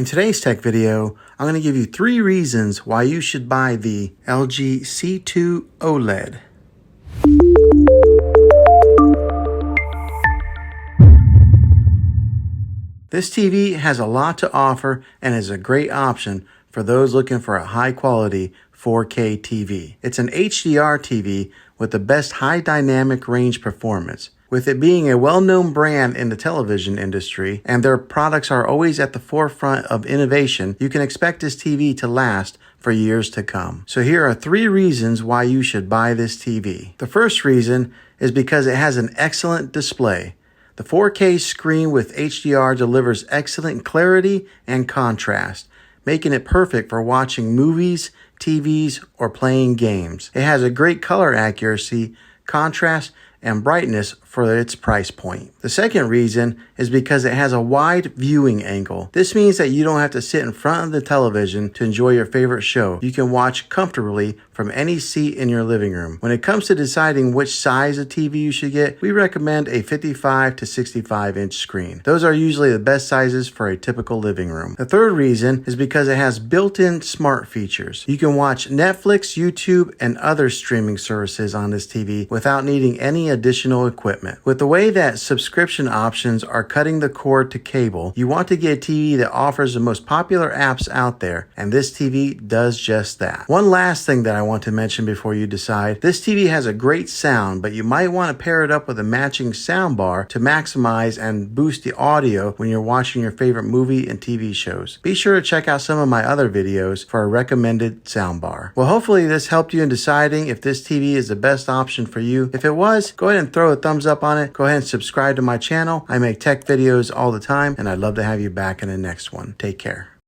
In today's tech video, I'm going to give you 3 reasons why you should buy the LG C2 OLED. This TV has a lot to offer and is a great option for those looking for a high-quality 4K TV. It's an HDR TV with the best high dynamic range performance. With it being a well-known brand in the television industry and their products are always at the forefront of innovation, you can expect this TV to last for years to come. So here are 3 reasons why you should buy this TV. The first reason is because it has an excellent display. The 4K screen with HDR delivers excellent clarity and contrast, making it perfect for watching movies, TVs, or playing games. It has a great color accuracy, contrast, and brightness for its price point. The second reason is because it has a wide viewing angle. This means that you don't have to sit in front of the television to enjoy your favorite show. You can watch comfortably from any seat in your living room. When it comes to deciding which size of TV you should get, we recommend a 55 to 65 inch screen. Those are usually the best sizes for a typical living room. The third reason is because it has built-in smart features. You can watch Netflix, YouTube, and other streaming services on this TV without needing any additional equipment. With the way that subscription options are cutting the cord to cable, you want to get a TV that offers the most popular apps out there, and this TV does just that. One last thing that I want to mention before you decide, this TV has a great sound, but you might want to pair it up with a matching sound bar to maximize and boost the audio when you're watching your favorite movie and TV shows. Be sure to check out some of my other videos for a recommended sound bar. Well, hopefully this helped you in deciding if this TV is the best option for you. If it was, go ahead and throw a thumbs up on it. Go ahead and subscribe to my channel. I make tech videos all the time, and I'd love to have you back in the next one. Take care.